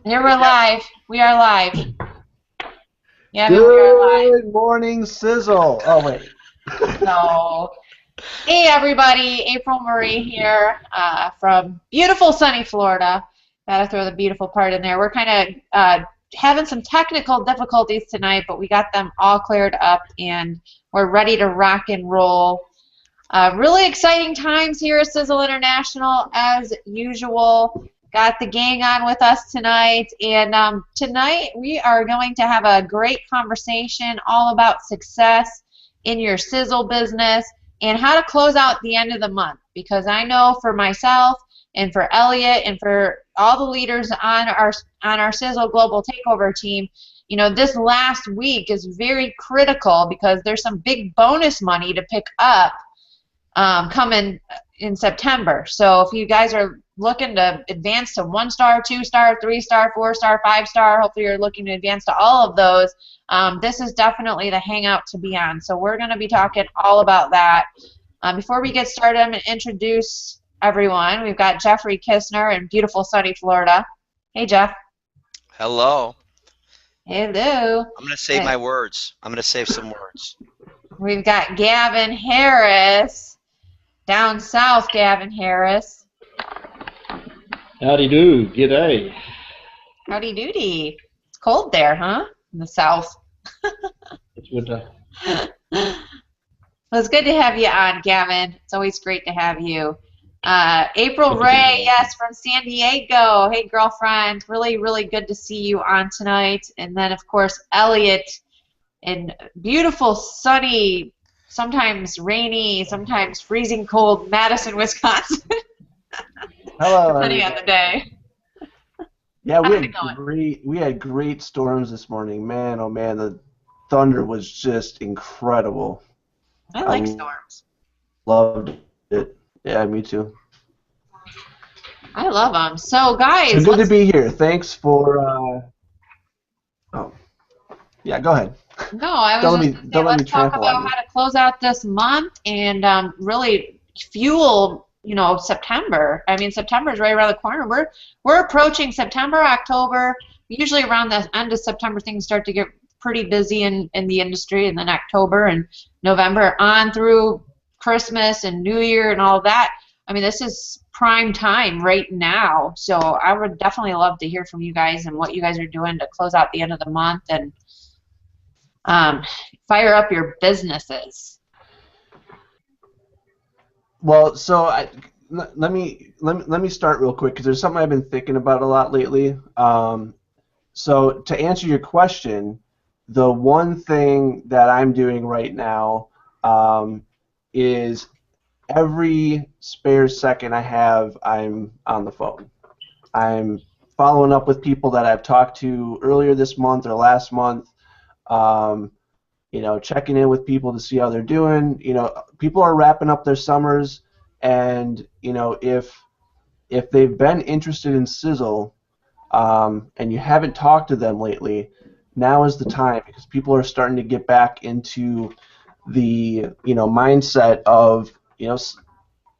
Here we're live. We are live. Gavin, we are live. Good morning, Sizzle. Oh, wait. So, hey everybody, April Marie here from beautiful sunny Florida. Gotta throw the beautiful part in there. We're kind of having some technical difficulties tonight, but we got them all cleared up and we're ready to rock and roll. Really exciting times here at Sizzle International as usual. Got the gang on with us tonight, and tonight we are going to have a great conversation all about success in your sizzle business and how to close out the end of the month, because I know for myself and for Elliot and for all the leaders on our Sizzle Global Takeover team, you know, this last week is very critical because there's some big bonus money to pick up coming in September. So if you guys are looking to advance to 1-star, 2-star, 3-star, 4-star, 5-star, hopefully you're looking to advance to all of those, this is definitely the hangout to be on. So we're going to be talking all about that. Before we get started, I'm going to introduce everyone. We've got Jeffrey Kistner in beautiful sunny Florida. Hey, Jeff. Hello. Hello. I'm going to save my words. I'm going to save some words. We've got Gavin Harris. Down south, Gavin Harris. Howdy do. G'day. Howdy doody. It's cold there, huh? In the south. It's winter. Well, it's good to have you on, Gavin. It's always great to have you. April Ray, yes, from San Diego. Hey, girlfriend. Really, really good to see you on tonight. And then, of course, Elliot in beautiful, sunny, sometimes rainy, sometimes freezing cold Madison, Wisconsin. Hello. Depending on the day. Yeah, How's it going? we had great storms this morning. Man, oh man, the thunder was just incredible. I like storms. Loved it. Yeah, me too. I love them. So, guys, So good to be here. Thanks for. Oh, yeah. Go ahead. No, I was Don't just let me going to say, let's talk trample on about you. how to close out this month and really fuel, you know, September. I mean, September is right around the corner. We're approaching September, October. Usually around the end of September, things start to get pretty busy in the industry, and then October and November on through Christmas and New Year and all that. I mean, this is prime time right now. So I would definitely love to hear from you guys and what you guys are doing to close out the end of the month and fire up your businesses. Well, so let me start real quick because there's something I've been thinking about a lot lately. So to answer your question, the one thing that I'm doing right now is every spare second I have, I'm on the phone. I'm following up with people that I've talked to earlier this month or last month. You know, checking in with people to see how they're doing. You know, people are wrapping up their summers, and you know, if they've been interested in Sizzle, and you haven't talked to them lately, now is the time because people are starting to get back into the mindset of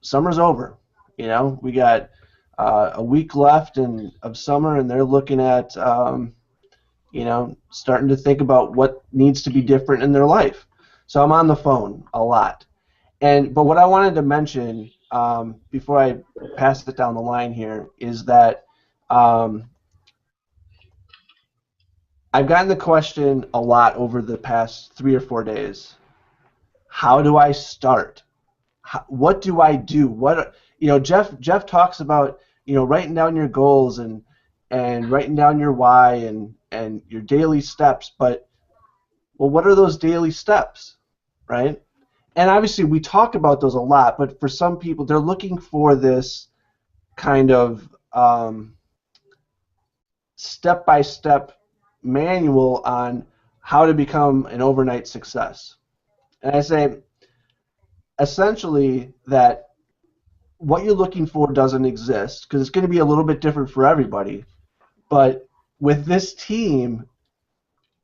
summer's over. You know, we got a week left of summer, and they're looking at starting to think about what needs to be different in their life. So I'm on the phone a lot. But what I wanted to mention before I pass it down the line here is that I've gotten the question a lot over the past 3 or 4 days. How do I start? What do I do? Jeff talks about writing down your goals and writing down your why and your daily steps, but well, what are those daily steps, right? And obviously we talk about those a lot, but for some people they're looking for this kind of step-by-step manual on how to become an overnight success. And I say essentially that what you're looking for doesn't exist because it's going to be a little bit different for everybody. But with this team,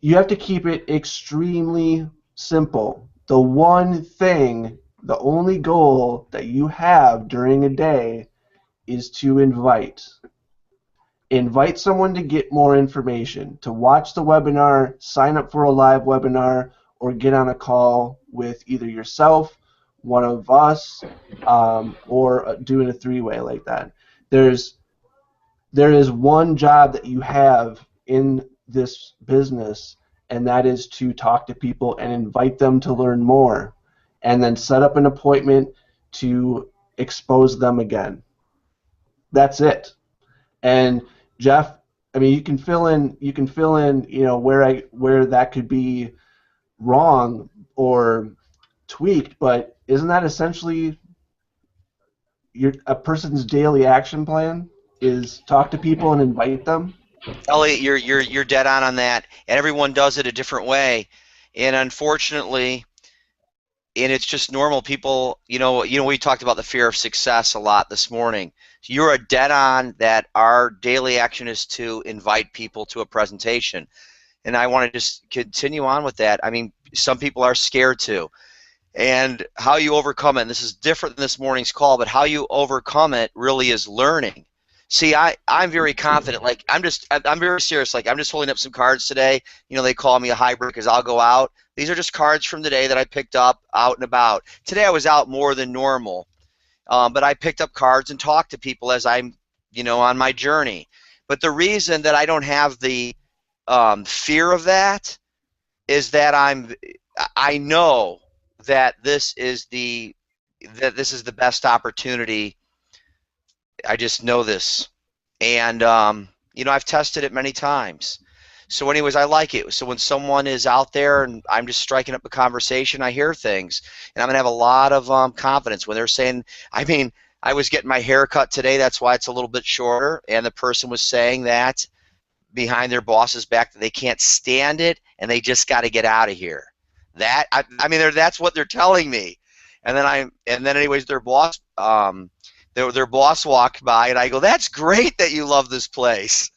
you have to keep it extremely simple. The one thing, the only goal that you have during a day is to invite. invite someone to get more information, to watch the webinar, sign up for a live webinar, or get on a call with either yourself, one of us, or doing a three-way like that. There is one job that you have in this business, and that is to talk to people and invite them to learn more, and then set up an appointment to expose them again. That's it. And Jeff, I mean, you can fill in, where that could be wrong or tweaked, but isn't that essentially a person's daily action plan? Is talk to people and invite them? Elliot, you're dead on that, and everyone does it a different way, and unfortunately, and it's just normal. People, we talked about the fear of success a lot this morning. You're a dead on that. Our daily action is to invite people to a presentation, and I want to just continue on with that. I mean, some people are scared to, and how you overcome it. And this is different than this morning's call, but how you overcome it really is learning. See, I'm very confident. Like I'm very serious. Like I'm just holding up some cards today. They call me a hybrid because I'll go out. These are just cards from today that I picked up out and about. Today I was out more than normal, but I picked up cards and talked to people as I'm, on my journey. But the reason that I don't have the fear of that is that I know that this is the best opportunity. I just know this, and I've tested it many times. So anyways, I like it. So when someone is out there and I'm just striking up a conversation, I hear things, and I'm gonna have a lot of confidence when they're saying. I mean, I was getting my hair cut today. That's why it's a little bit shorter, and the person was saying that behind their boss's back that they can't stand it and they just got to get out of here. I mean, that's what they're telling me, and then anyways, their boss. Their boss walked by, and I go, "That's great that you love this place."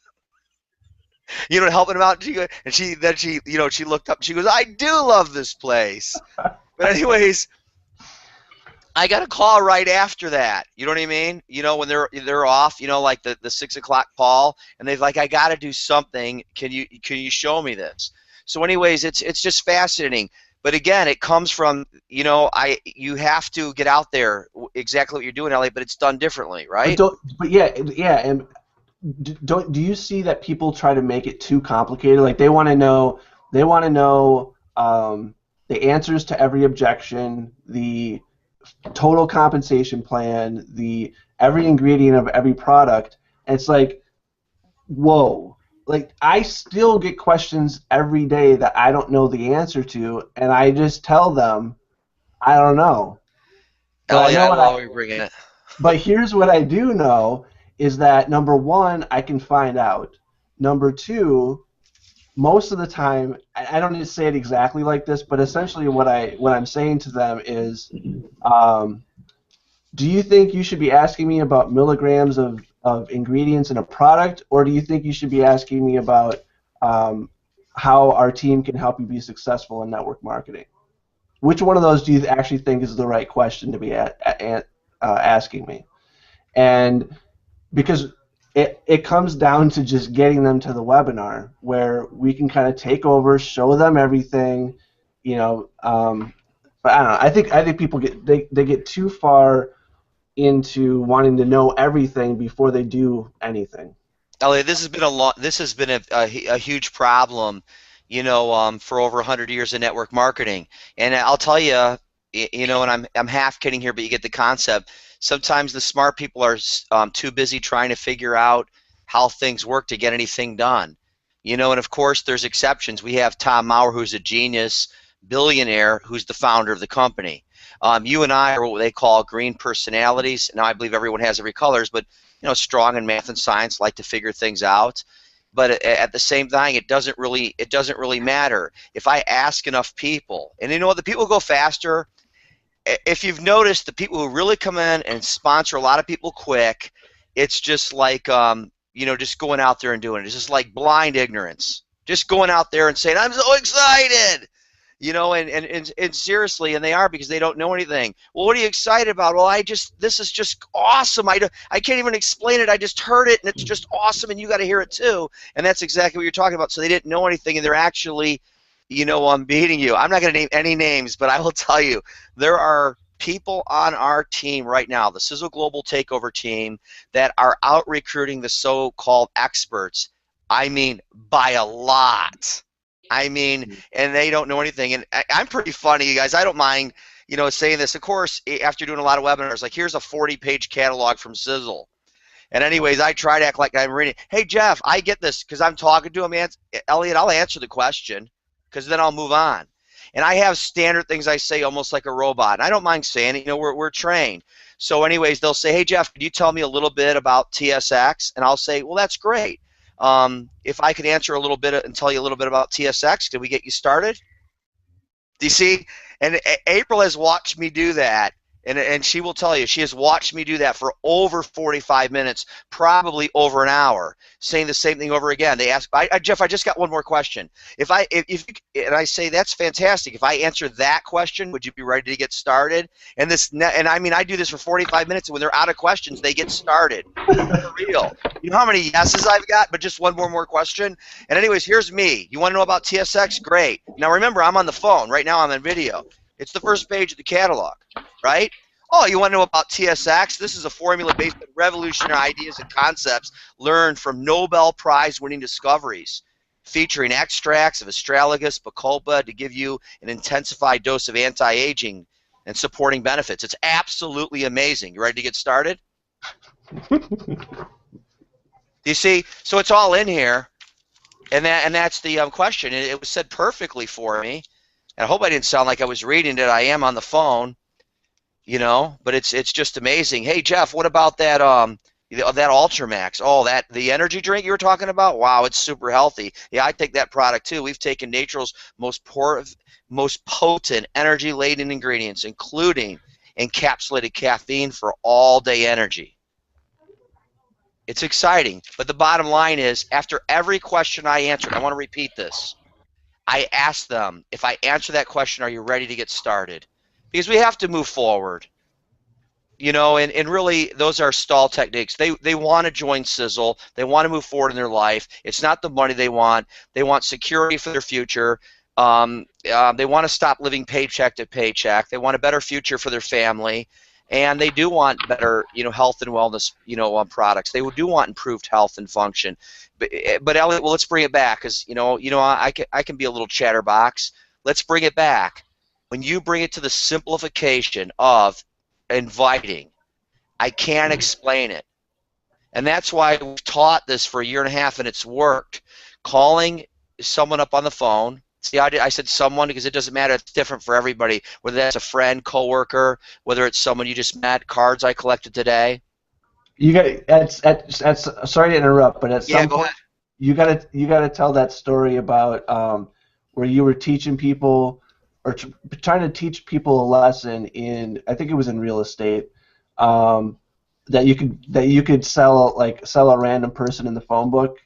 Helping them out. She looked up. She goes, "I do love this place." But anyways, I got a call right after that. You know what I mean? When they're off. Like the 6 o'clock call, and they're like, "I got to do something. Can you show me this?" So anyways, it's just fascinating. But again, it comes from, you have to get out there, exactly what you're doing, Elliot, but it's done differently, right? And do you see that people try to make it too complicated? Like they want to know the answers to every objection, the total compensation plan, the every ingredient of every product. And it's like, whoa. Like I still get questions every day that I don't know the answer to, and I just tell them I don't know. But Elliot, I love how you're bringing it. But here's what I do know is that number one, I can find out. Number two, most of the time, I don't need to say it exactly like this, but essentially what I'm saying to them is, do you think you should be asking me about milligrams of ingredients in a product, or do you think you should be asking me about how our team can help you be successful in network marketing? Which one of those do you actually think is the right question to be asking me? And because it comes down to just getting them to the webinar where we can kind of take over, show them everything, but I don't know. I think people get too far into wanting to know everything before they do anything. Elliot, this has been a huge problem, for over 100 years in network marketing. And I'll tell you, and I'm half kidding here, but you get the concept. Sometimes the smart people are too busy trying to figure out how things work to get anything done. And of course there's exceptions. We have Tom Maurer, who's a genius billionaire, who's the founder of the company. You and I are what they call green personalities. Now I believe everyone has every colors, but strong in math and science, like to figure things out. But at the same time, it doesn't really matter. If I ask enough people, and the people who go faster. If you've noticed, the people who really come in and sponsor a lot of people quick, it's just like just going out there and doing it. It's just like blind ignorance. Just going out there and saying, "I'm so excited." You know, and seriously, and they are, because they don't know anything. Well, what are you excited about? Well, this is just awesome. I can't even explain it. I just heard it, and it's just awesome, and you got to hear it too. And that's exactly what you're talking about. So they didn't know anything, and they're actually, beating you. I'm not going to name any names, but I will tell you, there are people on our team right now, the Sizzle Global Takeover team, that are out recruiting the so-called experts. I mean, by a lot. I mean, and they don't know anything. And I'm pretty funny, you guys. I don't mind, saying this. Of course, after doing a lot of webinars, like here's a 40-page catalog from Sizzle. And anyways, I try to act like I'm reading. Hey, Jeff, I get this because I'm talking to him. Elliot, I'll answer the question because then I'll move on. And I have standard things I say almost like a robot. And I don't mind saying it. We're trained. So anyways, they'll say, hey, Jeff, could you tell me a little bit about TSX? And I'll say, well, that's great. If I could answer a little bit and tell you a little bit about TSX, can we get you started? Do you see? And April has watched me do that, and she will tell you, she has watched me do that for over 45 minutes, probably over an hour, saying the same thing over again. They ask, Jeff, I just got one more question. And I say, that's fantastic. If I answer that question, would you be ready to get started? And I mean, I do this for 45 minutes, and when they're out of questions, they get started. For real. You know how many yeses I've got, but just one more question? And anyways, here's me. You want to know about TSX? Great. Now remember, I'm on the phone. Right now I'm on video. It's the first page of the catalog, right? Oh, you want to know about TSX? This is a formula based on revolutionary ideas and concepts learned from Nobel Prize-winning discoveries, featuring extracts of astragalus bacopa to give you an intensified dose of anti-aging and supporting benefits. It's absolutely amazing. You ready to get started? You see? So it's all in here, and that's the question. It was said perfectly for me. And I hope I didn't sound like I was reading it. I am on the phone, but it's just amazing. Hey, Jeff, what about that that Ultramax? Oh, the energy drink you were talking about? Wow, it's super healthy. Yeah, I take that product too. We've taken Natural's most potent energy-laden ingredients, including encapsulated caffeine for all-day energy. It's exciting, but the bottom line is, after every question I answered, I want to repeat this. I asked them, if I answer that question, are you ready to get started? Because we have to move forward. And really, those are stall techniques. They want to join Sizzle. They want to move forward in their life. It's not the money they want. They want security for their future. They want to stop living paycheck to paycheck. They want a better future for their family. And they do want better, health and wellness, products. They do want improved health and function. But Elliot, well, let's bring it back, because I can be a little chatterbox. Let's bring it back. When you bring it to the simplification of inviting, I can't explain it, and that's why we've taught this for a year and a half, and it's worked. Calling someone up on the phone. See, I said someone because it doesn't matter. It's different for everybody. Whether that's a friend, coworker, whether it's someone you just met, cards I collected today. You got sorry to interrupt, but at some go point ahead. you gotta tell that story about where you were teaching people or trying to teach people a lesson in, I think it was in real estate, that you could sell a random person in the phone book.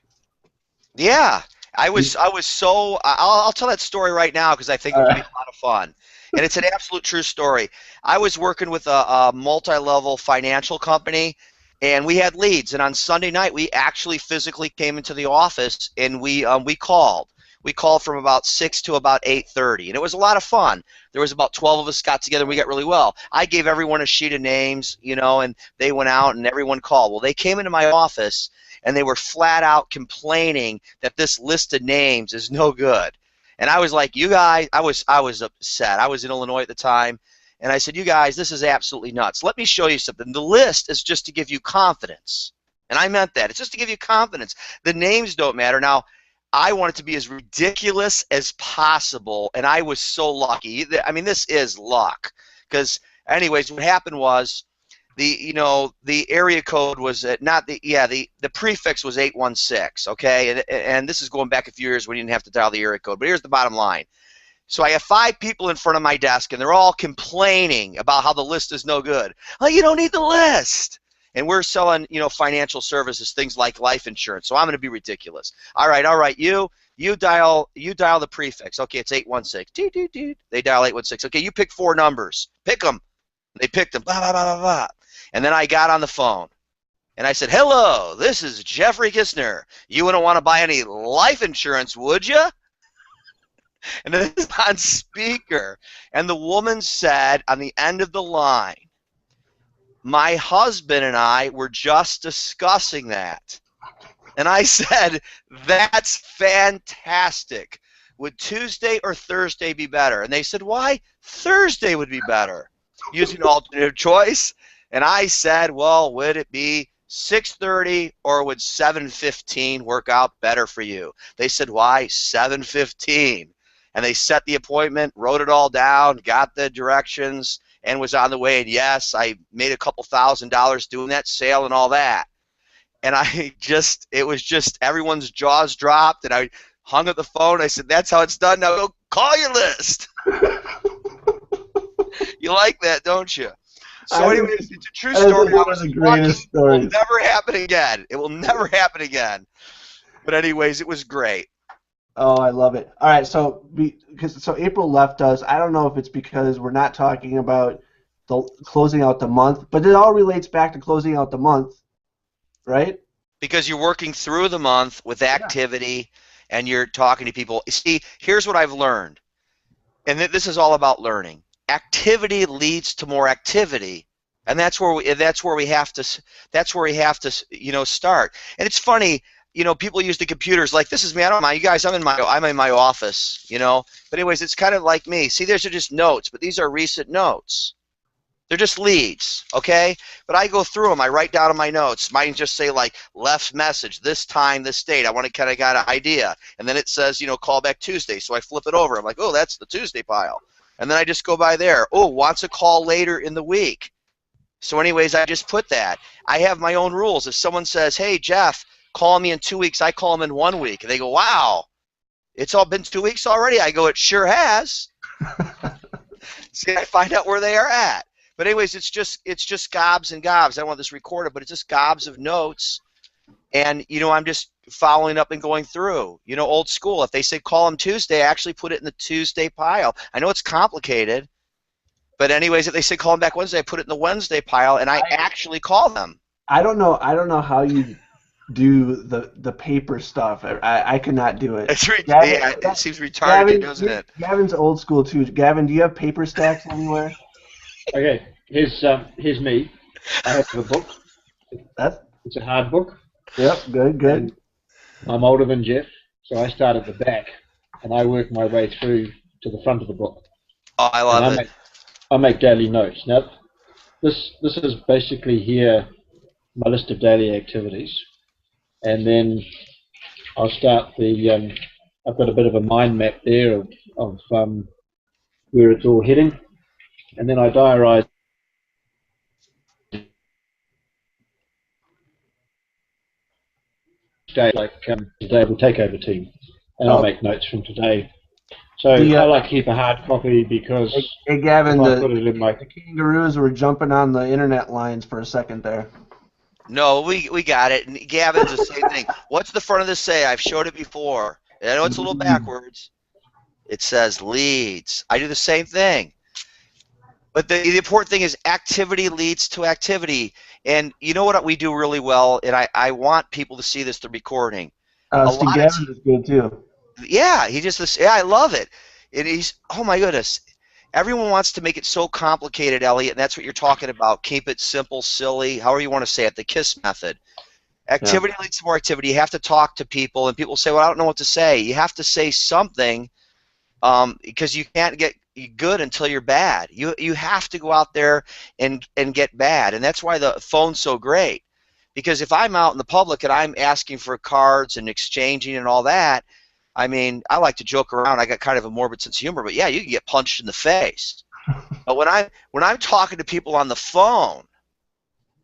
Yeah, I was so. I'll tell that story right now because I think it'll be a lot of fun, and it's an absolute true story. I was working with a multi-level financial company, and we had leads. And on Sunday night, we actually physically came into the office and we called. We called from about 6 to about 8:30, and it was a lot of fun. There was about 12 of us got together, and we got really well. I gave everyone a sheet of names, and they went out and everyone called. Well, they came into my office, and they were flat out complaining that this list of names is no good. And I was like, you guys, I was upset. I was in Illinois at the time, and I said, you guys, this is absolutely nuts. Let me show you something. The list is just to give you confidence, and I meant that. It's just to give you confidence. The names don't matter. Now, I want it to be as ridiculous as possible, and I was so lucky. I mean, this is luck, because anyways, what happened was the area code was the prefix was 816, okay, and this is going back a few years when you didn't have to dial the area code. But here's the bottom line. So I have 5 people in front of my desk, and they're all complaining about how the list is no good. Oh, you don't need the list. and we're selling, financial services, things like life insurance. So I'm going to be ridiculous. All right, you dial the prefix. Okay, it's 816. They dial 816. Okay, you pick 4 numbers. Pick them. They picked them. Blah blah blah blah blah. And then I got on the phone. And I said, hello, this is Jeffrey Kistner. You wouldn't want to buy any life insurance, would you? And it is on speaker. And the woman said on the end of the line, my husband and I were just discussing that. And I said, that's fantastic. Would Tuesday or Thursday be better? And they said, why? Thursday would be better. Using alternative choice. And I said, well, would it be 6:30 or would 7:15 work out better for you? They said, why? 7:15. And they set the appointment, wrote it all down, got the directions, and was on the way. And yes, I made a couple $1,000 doing that sale and all that. And it was just everyone's jaws dropped, and I hung up the phone. I said, that's how it's done. Now go call your list. You like that, don't you? So anyways, it's a true story. One of the greatest stories. It will never happen again. It will never happen again. But anyways, it was great. Oh, I love it. All right, so April left us. I don't know if it's because we're not talking about the closing out the month, but it all relates back to closing out the month, right? Because you're working through the month with activity, and you're talking to people. See, here's what I've learned, and this is all about learning. Activity leads to more activity, and that's where we have to start. And it's funny, people use the computers like, this is me. I don't mind you guys. I'm in my office, But anyways, it's kind of like me. See, these are just notes, but these are recent notes. They're just leads, okay? But I go through them. I write down in my notes. Mine just say like left message, this time, this date. I want to kind of got an idea, and then it says call back Tuesday. So I flip it over. I'm like, oh, that's the Tuesday pile. And then I just go by there. Oh, wants a call later in the week. So anyways, I just put that. I have my own rules. If someone says, hey, Jeff, call me in 2 weeks, I call them in 1 week. And they go, wow, it's all been 2 weeks already? I go, it sure has. See, I find out where they are at. But anyways, it's just gobs and gobs. I don't want this recorded, but it's just gobs of notes. And, I'm just following up and going through. Old school. If they say call them Tuesday, I actually put it in the Tuesday pile. I know it's complicated, but anyways, if they say call them back Wednesday, I put it in the Wednesday pile, and I actually call them. I don't know how you do the paper stuff. I could not do it. It seems retarded, doesn't it? Gavin's old school too. Gavin, do you have paper stacks anywhere? Okay, here's me. I have a book. It's a hard book. Yep, good. And I'm older than Jeff, so I start at the back, and I work my way through to the front of the book. Oh, I love it. I make daily notes. Now, this is basically here my list of daily activities, and then I'll start the. I've got a bit of a mind map there of where it's all heading, and then I diarise. Like today will take over team, and I'll make notes from today. So I like to keep a hard copy because hey Gavin, the kangaroos were jumping on the internet lines for a second there. No, we got it. And Gavin's the same thing. What's the front of this say? I've showed it before. I know it's a little backwards. It says leads. I do the same thing. But the important thing is activity leads to activity. And you know what we do really well, and I want people to see this, the recording. Steve Gavin is good too. Yeah, I love it. Oh my goodness. Everyone wants to make it so complicated, Elliot, and that's what you're talking about. Keep it simple, silly, however you want to say it, the KISS method. Activity leads to more activity. You have to talk to people, and people say, well, I don't know what to say. You have to say something because you can't get good until you're bad. You have to go out there and get bad, and that's why the phone's so great. Because if I'm out in the public and I'm asking for cards and exchanging and all that, I mean, I like to joke around. I got kind of a morbid sense of humor, but yeah, you can get punched in the face. But when I'm talking to people on the phone,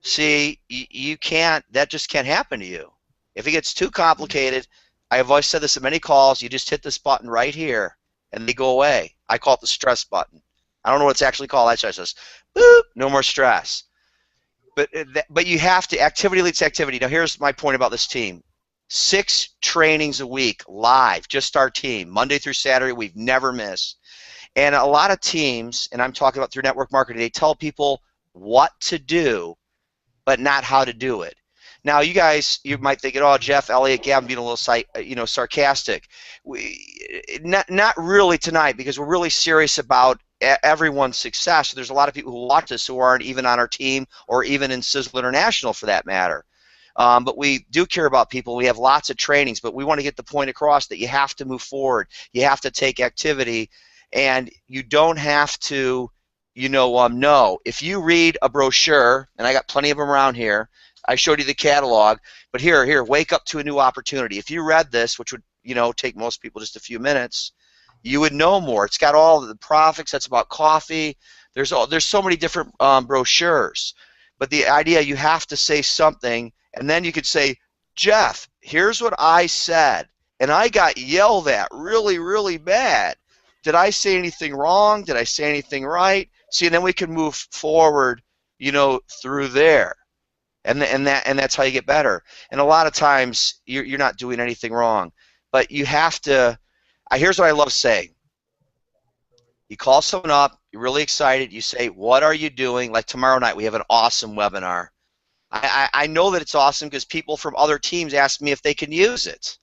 see, you can't. That just can't happen to you. If it gets too complicated, I have always said this in many calls. You just hit this button right here, and they go away. I call it the stress button. I don't know what it's actually called. I just says, boop, no more stress. but you have to, activity leads activity. Now here's my point about this team. 6 trainings a week live, just our team, Monday through Saturday. We've never missed. And a lot of teams, and I'm talking about through network marketing, they tell people what to do, but not how to do it. Now, you guys, you might think, oh, Jeff, Elliot, Gavin being a little, sarcastic. Not really tonight, because we're really serious about everyone's success. There's a lot of people who watch this who aren't even on our team or even in Sizzle International, for that matter. But we do care about people. We have lots of trainings, but we want to get the point across that you have to move forward. You have to take activity, and you don't have to, know. If you read a brochure, and I got plenty of them around here, I showed you the catalog, but here, wake up to a new opportunity. If you read this, which would, take most people just a few minutes, you would know more. It's got all the profits. That's about coffee. There's so many different brochures. But the idea, you have to say something, and then you could say, Jeff, here's what I said, and I got yelled at really, really bad. Did I say anything wrong? Did I say anything right? See, and then we can move forward, through there. And that's how you get better. And a lot of times you're not doing anything wrong, but you have to. Here's what I love saying. You call someone up, you're really excited. You say, "What are you doing?" Like tomorrow night, we have an awesome webinar. I know that it's awesome because people from other teams ask me if they can use it.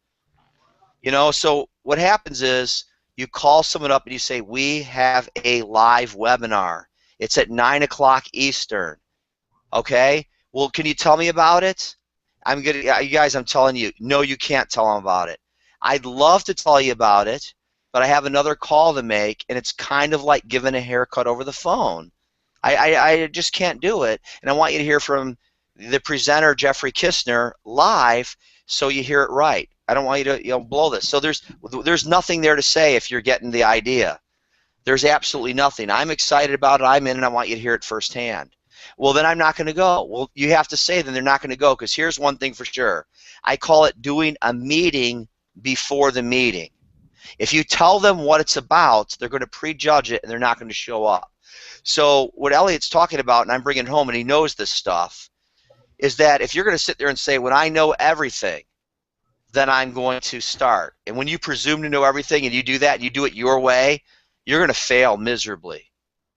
So what happens is you call someone up and you say, "We have a live webinar. It's at 9 o'clock Eastern." Okay. Well, can you tell me about it? You guys, I'm telling you, no, you can't tell them about it. I'd love to tell you about it, but I have another call to make, and it's kind of like giving a haircut over the phone. I just can't do it, and I want you to hear from the presenter, Jeffrey Kistner, live, so you hear it right. I don't want you to blow this. So there's nothing there to say if you're getting the idea. There's absolutely nothing. I'm excited about it. I'm in, and I want you to hear it firsthand. Well, then I'm not going to go. Well, you have to say then they're not going to go, because here's one thing for sure. I call it doing a meeting before the meeting. If you tell them what it's about, they're going to prejudge it, and they're not going to show up. So what Elliot's talking about, and I'm bringing home, and he knows this stuff, is that if you're going to sit there and say, when I know everything, then I'm going to start. And when you presume to know everything and you do that and you do it your way, you're going to fail miserably.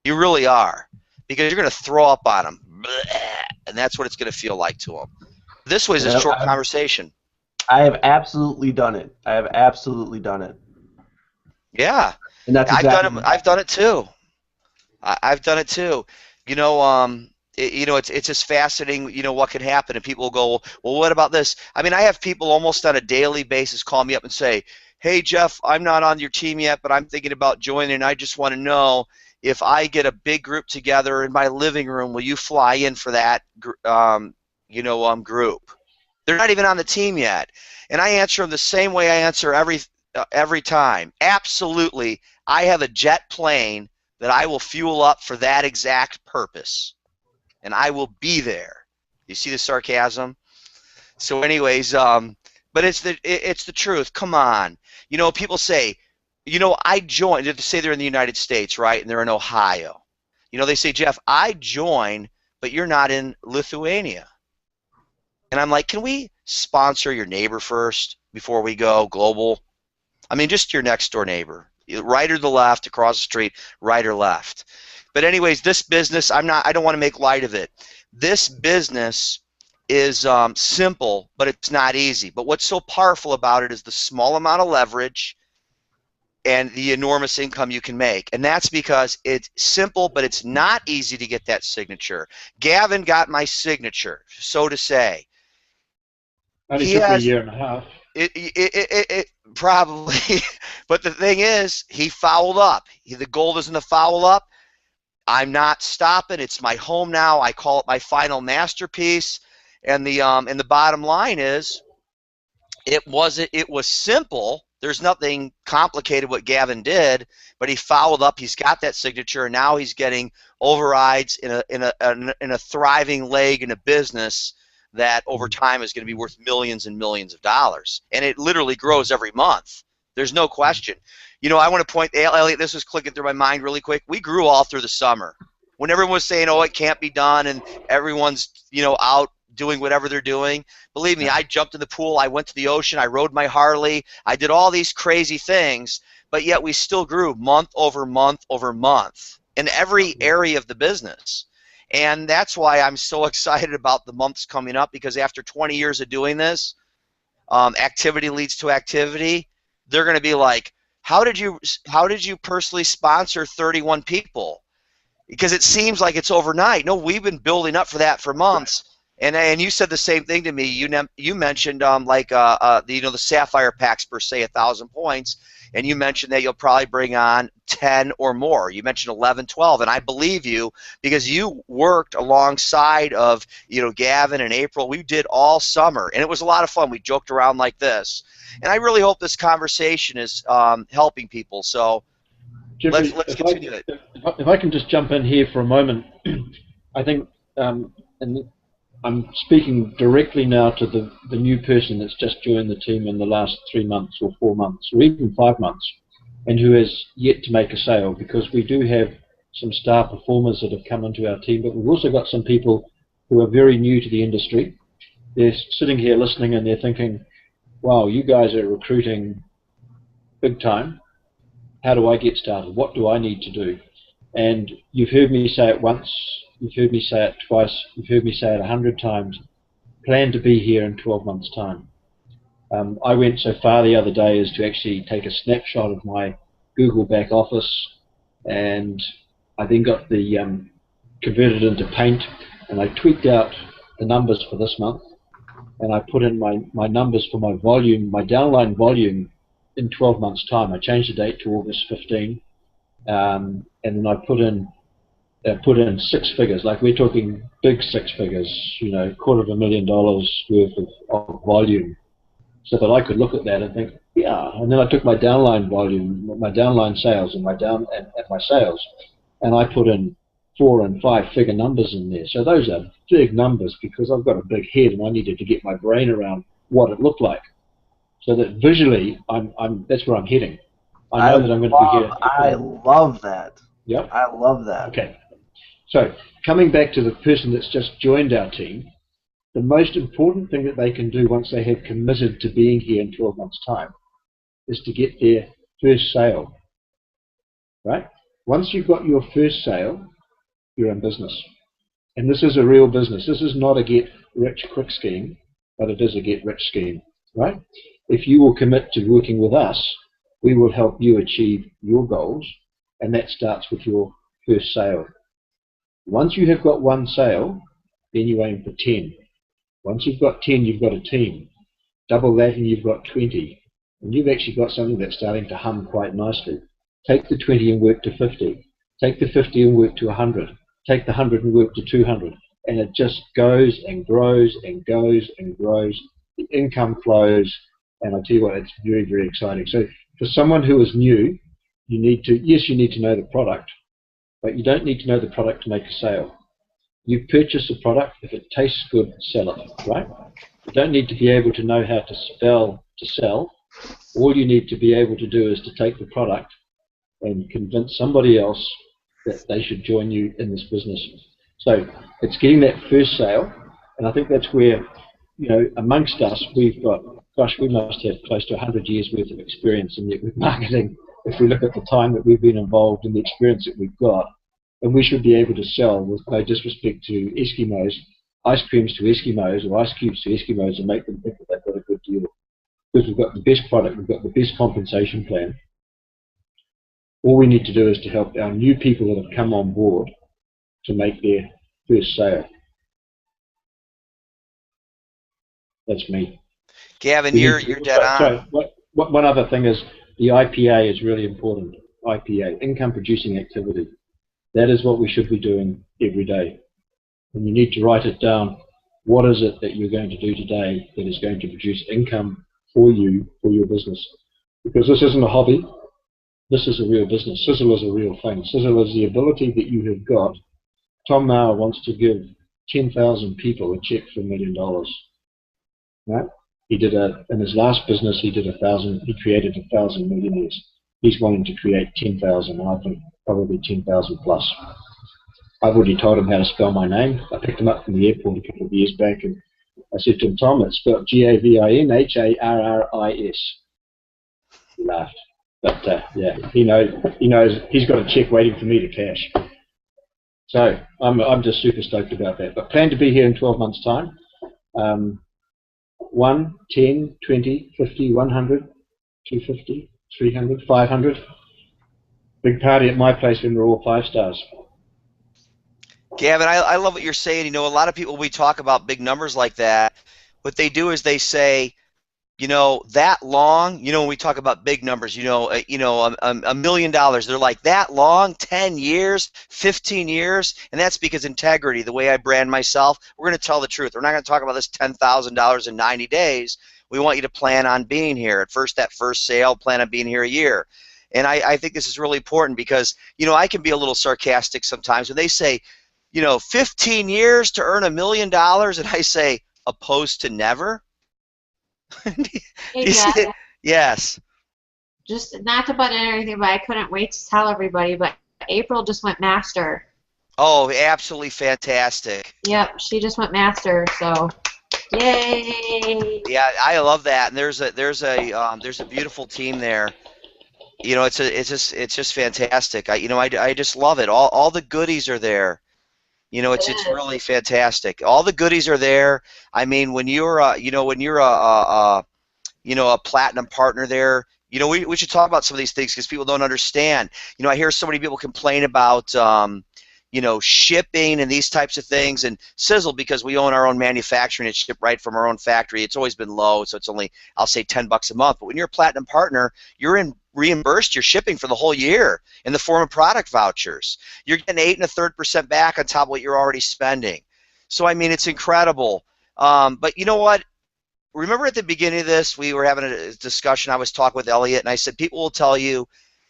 You really are. Because you're going to throw up on them, and that's what it's going to feel like to them. This was a short conversation. I have absolutely done it. I have absolutely done it. Yeah, and that's exactly I've done it too. I've done it too. It's just fascinating. What can happen, and people will go, well, what about this? I mean, I have people almost on a daily basis call me up and say, hey, Jeff, I'm not on your team yet, but I'm thinking about joining, and I just want to know, if I get a big group together in my living room, will you fly in for that, group? They're not even on the team yet, and I answer them the same way I answer every time. Absolutely, I have a jet plane that I will fuel up for that exact purpose, and I will be there. You see the sarcasm? So, anyways, but it's the truth. Come on, people say, I joined, to say they're in the United States, right, and they're in Ohio. They say, Jeff, I joined, but you're not in Lithuania. And I'm like, can we sponsor your neighbor first before we go global? I mean, just your next door neighbor, right or the left, across the street, right or left. But anyways, this business, I don't want to make light of it. This business is simple, but it's not easy. But what's so powerful about it is the small amount of leverage and the enormous income you can make. And that's because it's simple, but it's not easy to get that signature. Gavin got my signature, so to say. Only took me a year and a half. It probably, but the thing is, he fouled up. The goal isn't to foul up. I'm not stopping. It's my home now. I call it my final masterpiece. And the bottom line is, it was simple. There's nothing complicated what Gavin did, but he followed up. He's got that signature, and now he's getting overrides in a thriving leg in a business that over time is going to be worth millions and millions of dollars, and it literally grows every month. There's no question. I want to point, Elliot, this was clicking through my mind really quick. We grew all through the summer. when everyone was saying, "Oh, it can't be done," and everyone's out doing whatever they're doing. Believe me, I jumped in the pool, I went to the ocean, I rode my Harley, I did all these crazy things, but yet we still grew month over month over month in every area of the business. And that's why I'm so excited about the months coming up, because after 20 years of doing this, activity leads to activity. They're going to be like, how did you personally sponsor 31 people? Because it seems like it's overnight. No, we've been building up for that for months. And you said the same thing to me. You mentioned the Sapphire packs per se 1,000 points, and you mentioned that you'll probably bring on 10 or more. You mentioned 11, 12, and I believe you because you worked alongside of Gavin and April. We did all summer, and it was a lot of fun. We joked around like this, and I really hope this conversation is helping people. So Jeffrey, let's continue it. If I can just jump in here for a moment, I think, and I'm speaking directly now to the new person that's just joined the team in the last 3 months or 4 months or even 5 months and who has yet to make a sale, because we do have some star performers that have come into our team, but we've also got some people who are very new to the industry. They're sitting here listening and they're thinking, wow, you guys are recruiting big time. How do I get started? What do I need to do? And you've heard me say it once, you've heard me say it twice, you've heard me say it 100 times. Plan to be here in 12 months' time. I went so far the other day as to actually take a snapshot of my Google back office, and I then got the converted into Paint, and I tweaked out the numbers for this month, and I put in my numbers for my volume, my downline volume in 12 months' time. I changed the date to August 15, and then I put in 6 figures, like we're talking big 6 figures, $250,000 worth of volume, so that I could look at that and think, yeah. And then I took my downline volume, my downline sales, and my sales, and I put in 4 and 5 figure numbers in there. So those are big numbers because I've got a big head and I needed to get my brain around what it looked like, so that visually that's where I'm heading. I know that I'm going to be here. I love that. Yep. I love that. Okay. So coming back to the person that's just joined our team, the most important thing that they can do once they have committed to being here in 12 months' time is to get their first sale, right? Once you've got your first sale, you're in business. And this is a real business. This is not a get-rich-quick scheme, but it is a get-rich scheme, right? If you will commit to working with us, we will help you achieve your goals, and that starts with your first sale. Once you have got 1 sale, then you aim for 10. Once you've got 10, you've got a team. Double that and you've got 20. And you've actually got something that's starting to hum quite nicely. Take the 20 and work to 50. Take the 50 and work to 100. Take the 100 and work to 200. And it just goes and grows and goes and grows. The income flows. And I tell you what, it's very, very exciting. So for someone who is new, you need to know the product, but you don't need to know the product to make a sale. You purchase a product, if it tastes good, sell it, right? You don't need to be able to know how to spell to sell. All you need to be able to do is to take the product and convince somebody else that they should join you in this business. So it's getting that first sale, and I think that's where, amongst us, we've got, gosh, we must have close to 100 years worth of experience in network marketing if we look at the time that we've been involved and the experience that we've got. And we should be able to sell, with no disrespect to Eskimos, ice creams to Eskimos or ice cubes to Eskimos and make them think that they've got a good deal. Because we've got the best product, we've got the best compensation plan. All we need to do is to help our new people that have come on board to make their first sale. That's me. Gavin, you're dead on. So one other thing is the IPA is really important. IPA, income producing activity. That is what we should be doing every day. And you need to write it down. What is it that you're going to do today that is going to produce income for you, for your business? Because this isn't a hobby. This is a real business. Sizzle is a real thing. Sizzle is the ability that you have got. Tom Mauer wants to give 10,000 people a check for $1 million. Right? He did in his last business, he created 1,000 millionaires. He's wanting to create 10,000, and I think probably 10,000 plus. I've already told him how to spell my name. I picked him up from the airport a couple of years back, and I said to him, Tom, it's spelled Gavinharris. He laughed. But yeah, he knows he's got a check waiting for me to cash. So I'm just super stoked about that. But plan to be here in 12 months' time. 1, 10, 20, 50, 100, 250, 300, 500. Big party at my place when we're all 5 stars. Gavin, I love what you're saying. You know, a lot of people, we talk about big numbers like that. What they do is they say, you know, that long. You know, when we talk about big numbers, $1 million. They're like, that long, 10 years, 15 years, and that's because integrity. The way I brand myself, we're going to tell the truth. We're not going to talk about this $10,000 in 90 days. We want you to plan on being here. At first, that first sale, plan on being here a year. And I think this is really important because, you know, I can be a little sarcastic sometimes when they say, you know, 15 years to earn $1 million, and I say, opposed to never. Do Hey, you see Jeff, it? Yes. just not to butt in or anything, but I couldn't wait to tell everybody, but April just went master. Oh, absolutely fantastic. Yep, she just went master, so yay! Yeah, I love that. And there's a beautiful team there. You know, it's just fantastic. I just love it. All the goodies are there. You know, it's really fantastic. All the goodies are there. I mean, when you're a platinum partner there, you know, we should talk about some of these things because people don't understand. You know, I hear so many people complain about you know, shipping and these types of things, and Sizzle, because we own our own manufacturing, it's shipped right from our own factory. It's always been low, so it's only, I'll say, $10 a month. But when you're a platinum partner, you're reimbursed your shipping for the whole year in the form of product vouchers. You're getting 8 1/3% back on top of what you're already spending. So I mean, it's incredible. But you know what? Remember at the beginning of this, we were having a discussion. I was talking with Elliot, and I said people will tell you,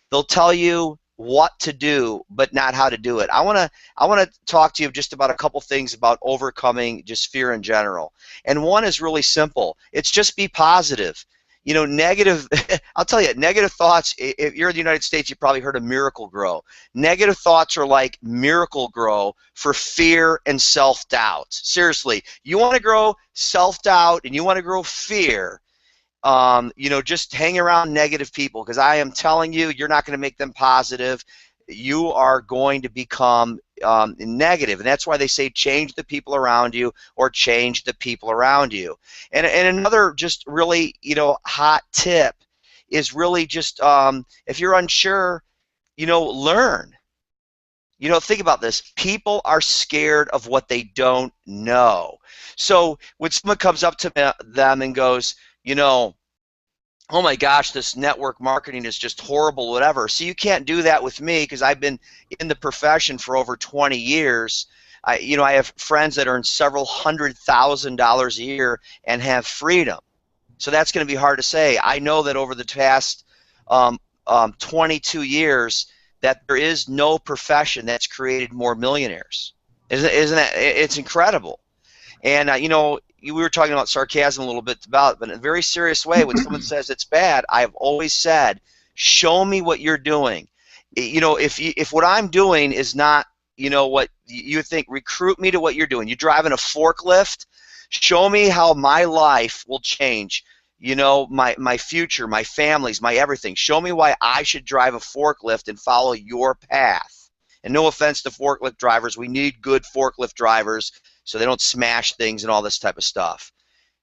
they'll tell you what to do, but not how to do it. I want to talk to you just about a couple things about overcoming just fear in general. And one is really simple. It's just be positive. You know, negative, I'll tell you, negative thoughts, if you're in the United States, you've probably heard of Miracle Grow. Negative thoughts are like Miracle Grow for fear and self-doubt. Seriously, you want to grow self-doubt and you want to grow fear, you know, just hang around negative people, because I am telling you, you're not going to make them positive. You are going to become negative, and that's why they say change the people around you or change the people around you. And another just really, you know, hot tip is really just if you're unsure, you know, learn. You know, think about this. People are scared of what they don't know. So when someone comes up to them and goes, you know, oh my gosh, this network marketing is just horrible, whatever. So you can't do that with me because I've been in the profession for over 20 years. You know, I have friends that earn several $100,000 a year and have freedom. So that's going to be hard to say. I know that over the past 22 years that there is no profession that's created more millionaires. Isn't that? It's incredible. And you know, we were talking about sarcasm a little bit about, but in a very serious way, when someone says it's bad, I've always said, show me what you're doing. You know, if what I'm doing is not, you know, what you think, recruit me to what you're doing. You're driving a forklift, show me how my life will change. You know, my future, my family's, my everything. Show me why I should drive a forklift and follow your path. And no offense to forklift drivers, we need good forklift drivers so they don't smash things and all this type of stuff.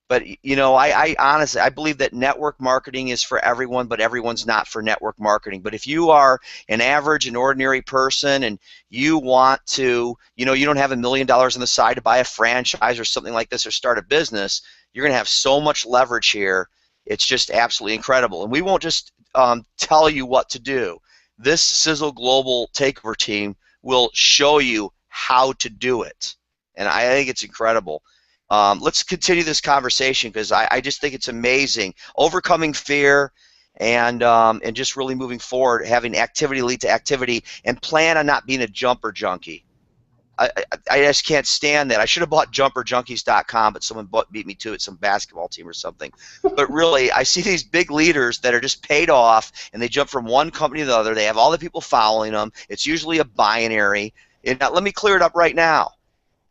But you know, I honestly, I believe that network marketing is for everyone, but everyone's not for network marketing. But if you are an average and ordinary person and you want to, you know, you don't have $1 million on the side to buy a franchise or something like this or start a business, you're going to have so much leverage here. It's just absolutely incredible. And we won't just tell you what to do. This Sizzle Global Takeover team will show you how to do it. And I think it's incredible. Let's continue this conversation because I just think it's amazing. Overcoming fear and just really moving forward, having activity lead to activity, and plan on not being a jumper junkie. I just can't stand that. I should have bought jumperjunkies.com, but someone beat me to it, some basketball team or something. But really, I see these big leaders that are just paid off, and they jump from one company to the other. They have all the people following them. It's usually a binary. And now, let me clear it up right now.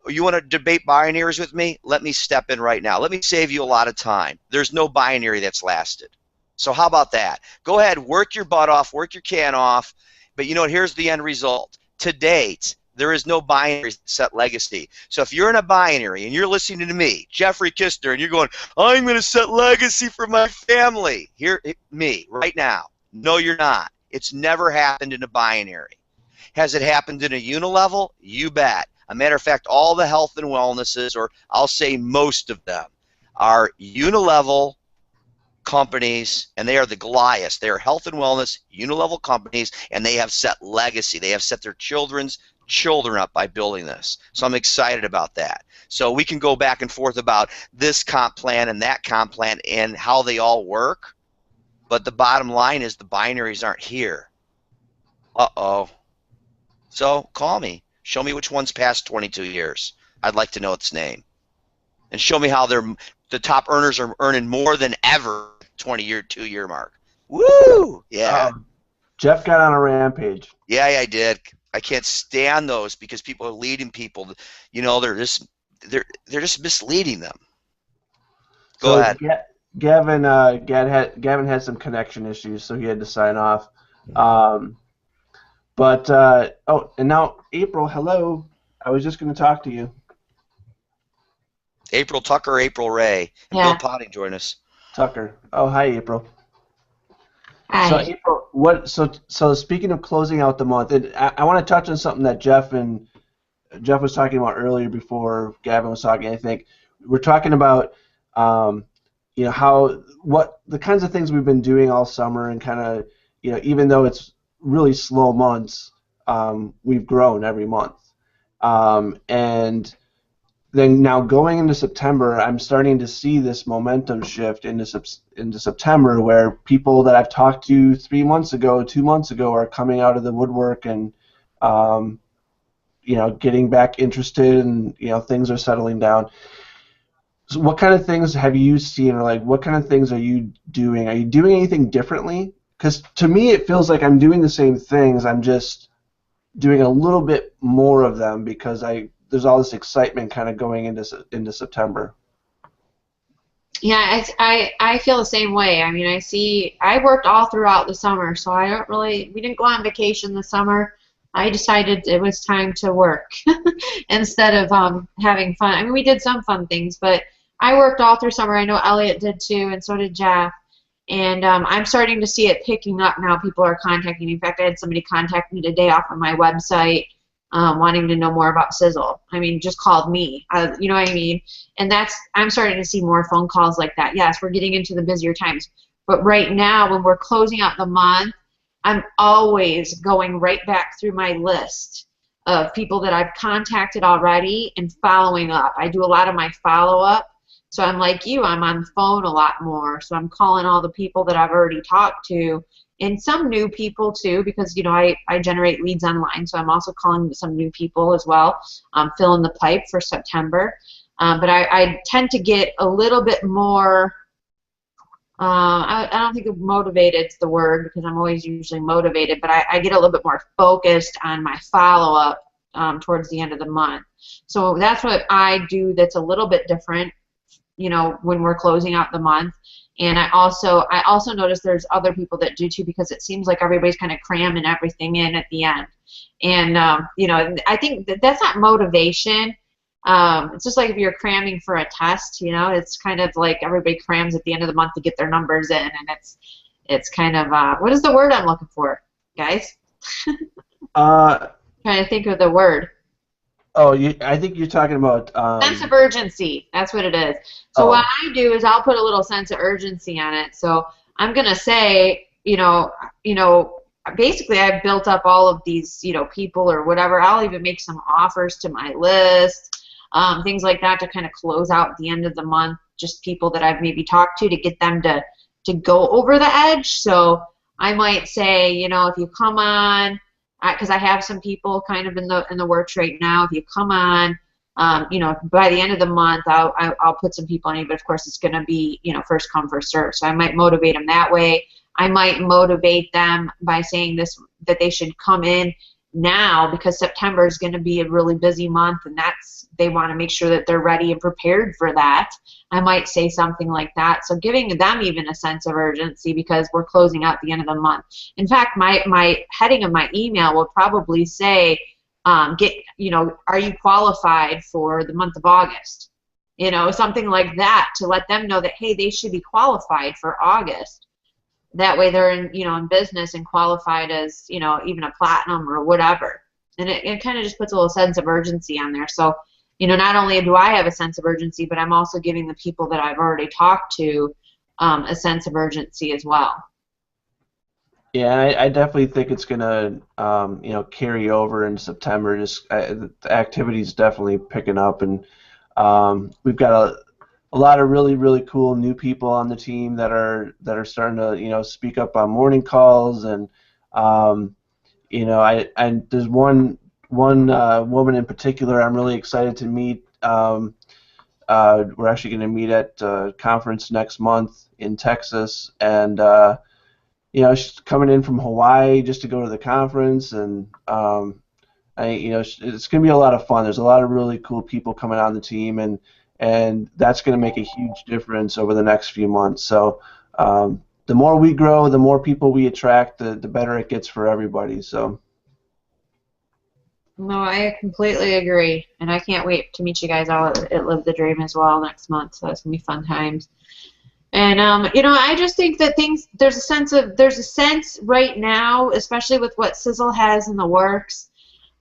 You want to debate binaries with me? Let me step in right now. Let me save you a lot of time. There's no binary that's lasted. So how about that? Go ahead, work your butt off, work your can off. But you know what? Here's the end result. To date, there is no binary that set legacy. So if you're in a binary and you're listening to me, Jeffrey Kistner, and you're going, I'm going to set legacy for my family. Hear me right now. No, you're not. It's never happened in a binary. Has it happened in a unilevel? You bet. A matter of fact, all the health and wellnesses, or I'll say most of them, are unilevel companies, and they are the Goliaths. They are health and wellness unilevel companies, and they have set legacy. They have set their children's children up by building this. So I'm excited about that. So we can go back and forth about this comp plan and that comp plan and how they all work, but the bottom line is the binaries aren't here. Uh-oh. So call me. Show me which one's past 22 years. I'd like to know its name. And show me how the top earners are earning more than ever 2-year mark. Woo! Yeah. Jeff got on a rampage. Yeah, I did. I can't stand those because people are leading people. You know, they're just misleading them. Go ahead. Gavin had some connection issues, so he had to sign off. And now April, hello. I was just going to talk to you. April Tucker, April Ray, and Yeah. Bill Potting join us. Tucker. Oh, hi, April. Hi. So April, so speaking of closing out the month, I want to touch on something that Jeff was talking about earlier before Gavin was talking. I think we're talking about what the kinds of things we've been doing all summer, and kind of even though it's really slow months, we've grown every month, and then now going into September, I'm starting to see this momentum shift into September, where people that I've talked to 3 months ago, 2 months ago, are coming out of the woodwork and getting back interested, and things are settling down. So what kind of things have you seen, or what kind of things are you doing? Are you doing anything differently? Because to me, it feels like I'm doing the same things. I'm just doing a little bit more of them because there's all this excitement kind of going into September. Yeah, I feel the same way. I mean, I worked all throughout the summer, so we didn't go on vacation this summer. I decided it was time to work instead of having fun. I mean, we did some fun things, but I worked all through summer. I know Elliot did too, and so did Jeff. And I'm starting to see it picking up now. People are contacting me. In fact, I had somebody contact me today off of my website wanting to know more about Sizzle. I mean, just called me. You know what I mean? And I'm starting to see more phone calls like that. Yes, we're getting into the busier times. But right now, when we're closing out the month, I'm always going right back through my list of people that I've contacted already and following up. I do a lot of my follow-up. So I'm like you, I'm on the phone a lot more. So I'm calling all the people that I've already talked to, and some new people too, because I generate leads online. So I'm also calling some new people as well, filling the pipe for September. But I tend to get a little bit more, I don't think motivated is the word, because I'm always usually motivated, but I get a little bit more focused on my follow-up towards the end of the month. So that's what I do that's a little bit different, when we're closing out the month. And I also notice there's other people that do too, because it seems like everybody's kind of cramming everything in at the end. And I think that's not motivation. It's just like if you're cramming for a test, it's kind of like everybody crams at the end of the month to get their numbers in, and it's kind of what is the word I'm looking for, guys? Trying to think of the word. Oh, I think you're talking about sense of urgency. That's what it is. So what I do is I'll put a little sense of urgency on it. So I'm gonna say, basically I've built up all of these, people or whatever. I'll even make some offers to my list, things like that, to kind of close out at the end of the month. Just people that I've maybe talked to get them to go over the edge. So I might say, if you come on, because I have some people kind of in the works right now. If you come on, by the end of the month, I'll put some people in, but of course it's going to be, first come, first serve. So I might motivate them that way. I might motivate them by saying that they should come in now, because September is going to be a really busy month, and they want to make sure that they're ready and prepared for that. I might say something like that. So giving them even a sense of urgency, because we're closing out the end of the month. In fact, my heading of my email will probably say, are you qualified for the month of August? Something like that, to let them know that, hey, they should be qualified for August. That way they're in business and qualified as, even a platinum or whatever. And it kind of just puts a little sense of urgency on there. So, not only do I have a sense of urgency, but I'm also giving the people that I've already talked to a sense of urgency as well. Yeah, I definitely think it's gonna, carry over in September. Just the activity's definitely picking up, and we've got a lot of really, really cool new people on the team that are starting to, speak up on morning calls, and there's one woman in particular I'm really excited to meet. We're actually going to meet at a conference next month in Texas, and she's coming in from Hawaii just to go to the conference, and it's going to be a lot of fun. There's a lot of really cool people coming on the team, and that's going to make a huge difference over the next few months. So the more we grow, the more people we attract, the better it gets for everybody. So. No, I completely agree, and I can't wait to meet you guys all at Live the Dream as well next month. So it's gonna be fun times. And I just think that there's a sense right now, especially with what Sizzle has in the works,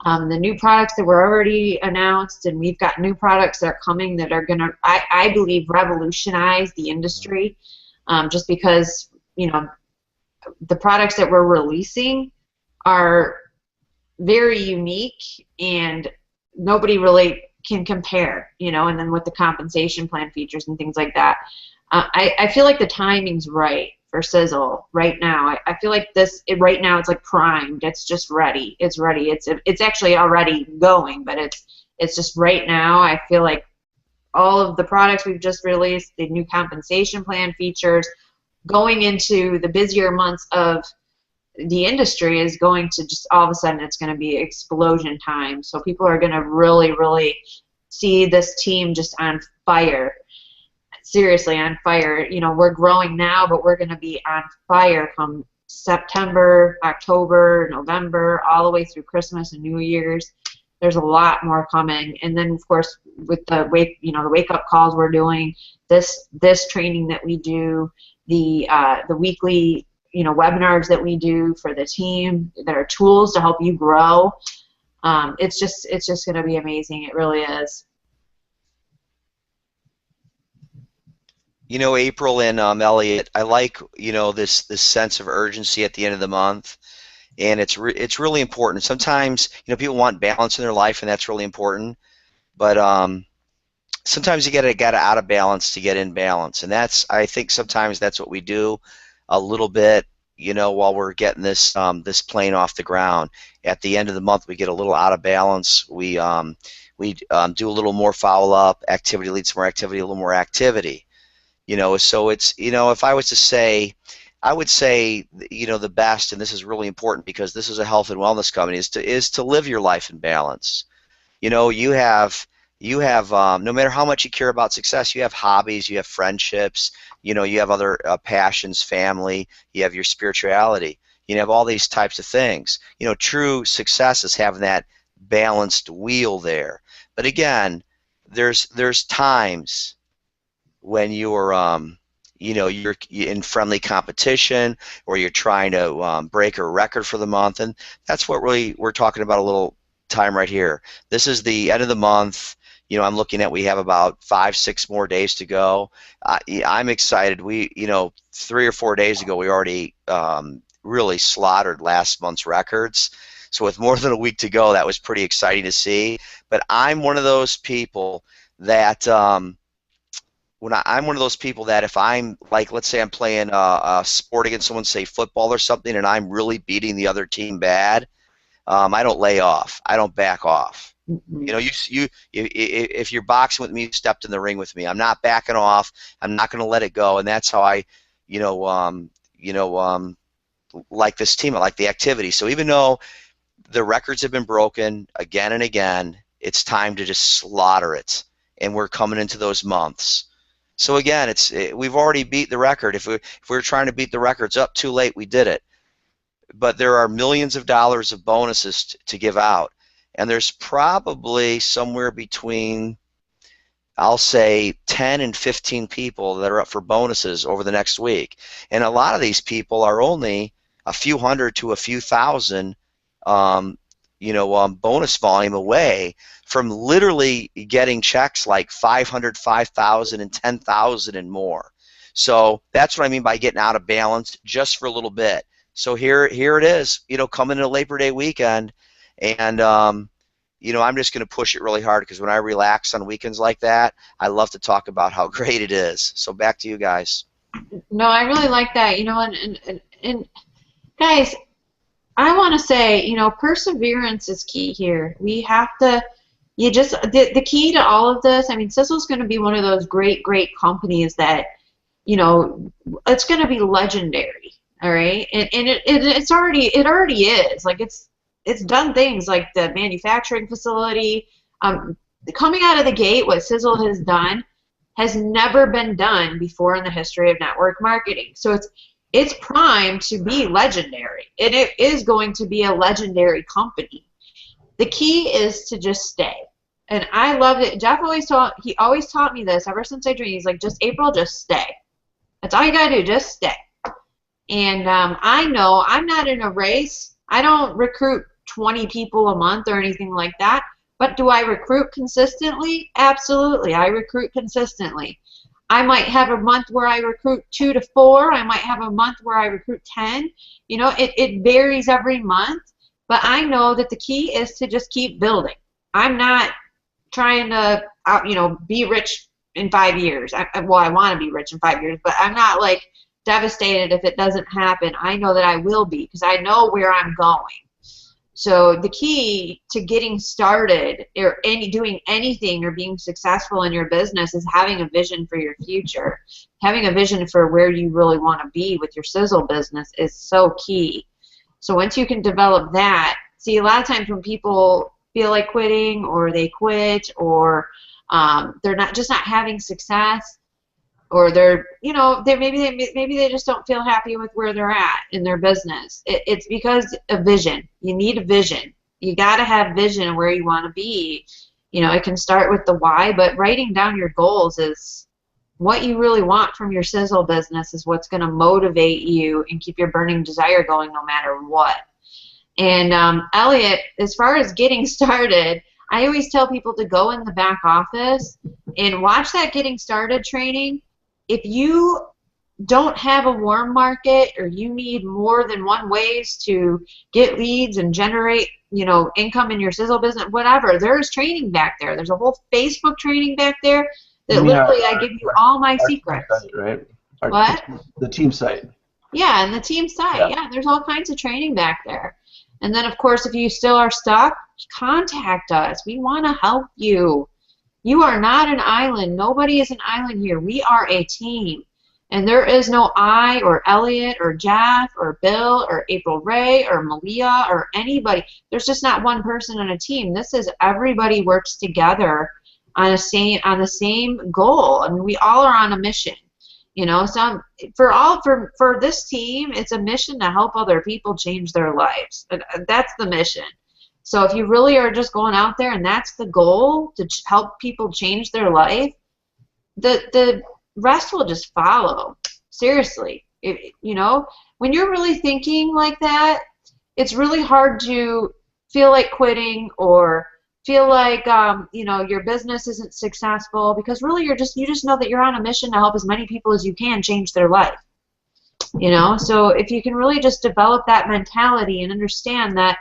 the new products that were already announced, and we've got new products that are coming that are gonna, I believe, revolutionize the industry, just because the products that we're releasing are very unique, and nobody really can compare, and then with the compensation plan features and things like that. I feel like the timing's right for Sizzle right now. I feel like right now it's like primed. It's just ready. It's ready. It's actually already going, but it's just right now. I feel like all of the products we've just released, the new compensation plan features, going into the busier months of the industry is going to just all of a sudden it's going to be explosion time. So people are going to really, really see this team just on fire. Seriously, on fire. We're growing now, but we're going to be on fire come September, October, November, all the way through Christmas and New Year's. There's a lot more coming. And then, of course, with the wake-up calls we're doing, this training that we do, the weekly webinars that we do for the team that are tools to help you grow. It's just going to be amazing. It really is. April and Elliot, I like this sense of urgency at the end of the month, and it's really important. Sometimes people want balance in their life, and that's really important. But sometimes you get out of balance to get in balance, and I think sometimes that's what we do a little bit. While we're getting this plane off the ground, at the end of the month we get a little out of balance. We do a little more follow-up activity, leads to more activity, a little more activity. So it's, if I was to say, I would say, the best, and this is really important because this is a health and wellness company, is to live your life in balance. You have no matter how much you care about success, you have hobbies, you have friendships, you have other passions, family, you have your spirituality, you have all these types of things. True success is having that balanced wheel there. But again, there's times when you're in friendly competition, or you're trying to break a record for the month, and that's what really we're talking about a little time right here. This is the end of the month. I'm looking at, we have about 5-6 more days to go. I'm excited. 3 or 4 days ago we already really slaughtered last month's records. So with more than a week to go, that was pretty exciting to see. But I'm one of those people that if I'm, like, let's say I'm playing a sport against someone, say football or something, and I'm really beating the other team bad, I don't lay off. I don't back off. Mm-hmm. If you're boxing with me, you stepped in the ring with me. I'm not backing off. I'm not going to let it go, and that's how I, like this team. I like the activity. So even though the records have been broken again and again. It's time to just slaughter it, and we're coming into those months. So again, we've already beat the record. If we're trying to beat the records up too late, we did it. But there are millions of dollars of bonuses to give out, and there's probably somewhere between, I'll say, 10 and 15 people that are up for bonuses over the next week. And a lot of these people are only a few hundred to a few thousand bonus volume away from literally getting checks like 500, 5,000, and 10,000 and more. So that's what I mean by getting out of balance just for a little bit. So here it is, coming into Labor Day weekend, and I'm just going to push it really hard, because when I relax on weekends like that, I love to talk about how great it is. So back to you guys. No, I really like that. And guys, I want to say, perseverance is key here. We have to, the key to all of this, I mean, Sizzle's going to be one of those great, great companies that, it's going to be legendary, all right? And it already is. Like, it's done things like the manufacturing facility. Coming out of the gate, what Sizzle has done has never been done before in the history of network marketing. So it's primed to be legendary, and it is going to be a legendary company. The key is to just stay. And I loved it. Jeff always taught me this ever since I joined. He's like, April, just stay. That's all you gotta do, just stay. And I know I'm not in a race. I don't recruit 20 people a month or anything like that. But do I recruit consistently? Absolutely, I recruit consistently. I might have a month where I recruit 2 to 4. I might have a month where I recruit 10. It varies every month. But I know that the key is to just keep building. I'm not trying to, be rich in 5 years. I want to be rich in 5 years, but I'm not like devastated if it doesn't happen. I know that I will be, because I know where I'm going. So the key to getting started or doing anything or being successful in your business is having a vision for your future. Having a vision for where you really want to be with your Sizzle business is so key. So once you can develop that, see, a lot of times when people feel like quitting, or they quit, or they're not having success, or maybe they just don't feel happy with where they're at in their business. It's because of vision. You need a vision. You got to have vision of where you want to be. It can start with the why, but writing down your goals is what you really want from your Sizzle business, is what's going to motivate you and keep your burning desire going no matter what. And Elliot, as far as getting started, I always tell people to go in the back office and watch that getting started training. If you don't have a warm market, or you need more than one ways to get leads and generate, income in your Sizzle business, whatever, there's training back there. There's a whole Facebook training back there that literally I give you all my secrets. Site, right? What? The team site. Yeah, and the team site. Yeah, there's all kinds of training back there. And then, of course, if you still are stuck, contact us. We want to help you. You are not an island. Nobody is an island here. We are a team. And there is no I or Elliot or Jeff or Bill or April Ray or Malia or anybody. There's just not one person on a team. This is everybody works together on the same goal. I mean, we all are on a mission. So for this team, it's a mission to help other people change their lives. That's the mission. So if you really are just going out there and that's the goal, to help people change their life, the rest will just follow. Seriously. When you're really thinking like that, it's really hard to feel like quitting or feel like your business isn't successful, because really you just know that you're on a mission to help as many people as you can change their life. So if you can really just develop that mentality and understand that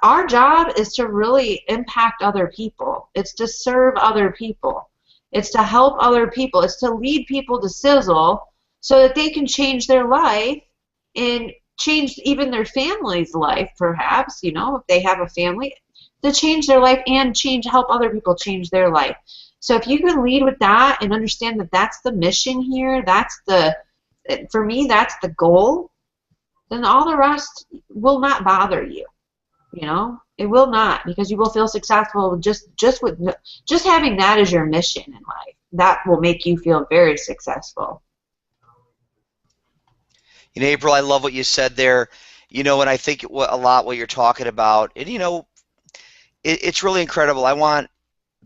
our job is to really impact other people. It's to serve other people. It's to help other people. It's to lead people to Sizzle so that they can change their life and change even their family's life, perhaps, if they have a family, to change their life and help other people change their life. So if you can lead with that and understand that that's the mission here, for me, that's the goal, then all the rest will not bother you. You know, it will not, because you will feel successful just having that as your mission in life. That will make you feel very successful. April, I love what you said there. And I think a lot what you're talking about, and it's really incredible. I want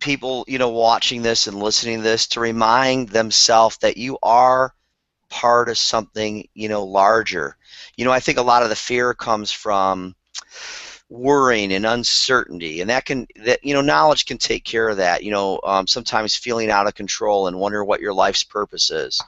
people, watching this and listening to this to remind themselves that you are part of something, larger. I think a lot of the fear comes from worrying and uncertainty, and knowledge can take care of that. Sometimes feeling out of control and wonder what your life's purpose is.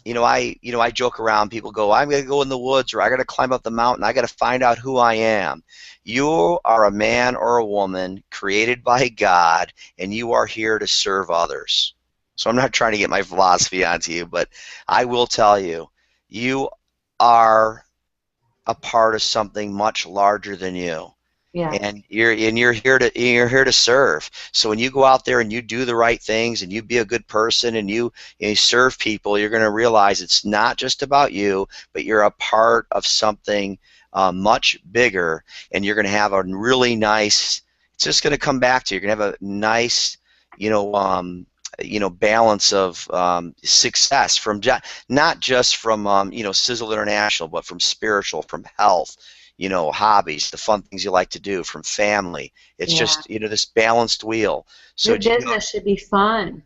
I joke around. People go, I'm going to go in the woods, or I got to climb up the mountain. I got to find out who I am. You are a man or a woman created by God, and you are here to serve others. So I'm not trying to get my philosophy onto you, but I will tell you, you are a part of something much larger than you. Yes. And you're here to serve. So when you go out there and you do the right things and you be a good person and you serve people, you're going to realize it's not just about you, but you're a part of something much bigger, and you're going to have a really nice. It's just going to come back to you. You're going to have a nice, balance of success from not just from Sizzle International, but from spiritual, from health. Hobbies, the fun things you like to do, from family. It's just, this balanced wheel. So your business should be fun.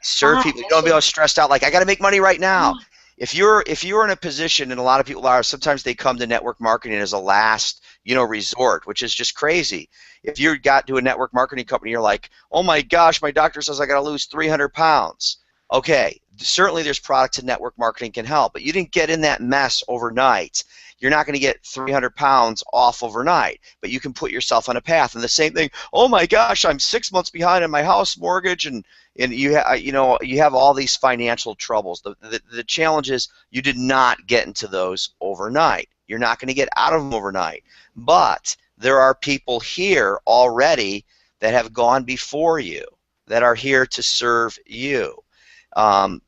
Serve people. You don't be all stressed out like, I got to make money right now. If you're in a position, and a lot of people are, sometimes they come to network marketing as a last, resort, which is just crazy. If you got to a network marketing company, you're like, oh my gosh, my doctor says I got to lose 300 pounds. Okay, certainly there's products and network marketing can help, but you didn't get in that mess overnight. You're not going to get 300 pounds off overnight, but you can put yourself on a path. And the same thing, oh my gosh, I'm 6 months behind on my house mortgage, and you have all these financial troubles. The challenge is you did not get into those overnight. You're not going to get out of them overnight. But there are people here already that have gone before you, that are here to serve you.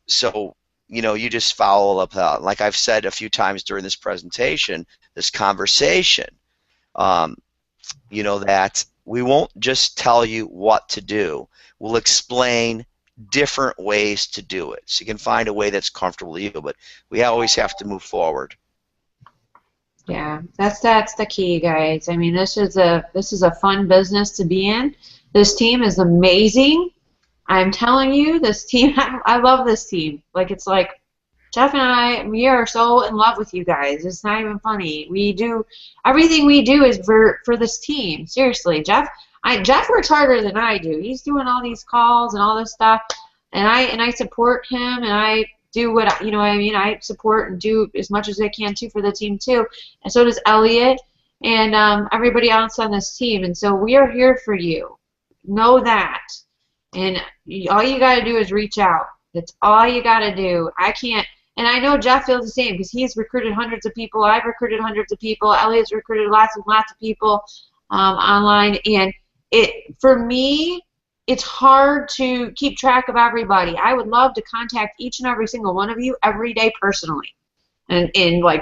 So you just follow up. Like I've said a few times during this presentation, this conversation, that we won't just tell you what to do. We'll explain different ways to do it. So you can find a way that's comfortable to you, but we always have to move forward. Yeah, that's the key, guys. I mean, this is a fun business to be in. This team is amazing. I'm telling you, this team, I love this team. It's like Jeff and I, we are so in love with you guys. It's not even funny. We do, everything we do is for this team. Seriously, Jeff works harder than I do. He's doing all these calls and all this stuff, and I support him, and I do what I support and do as much as I can too for the team too, and so does Elliot and everybody else on this team. And so we are here for you. Know that. And all you got to do is reach out. That's all you got to do. I can't, and I know Jeff feels the same, because he's recruited hundreds of people. I've recruited hundreds of people. Elliot's recruited lots and lots of people online. And for me, it's hard to keep track of everybody. I would love to contact each and every single one of you every day personally, and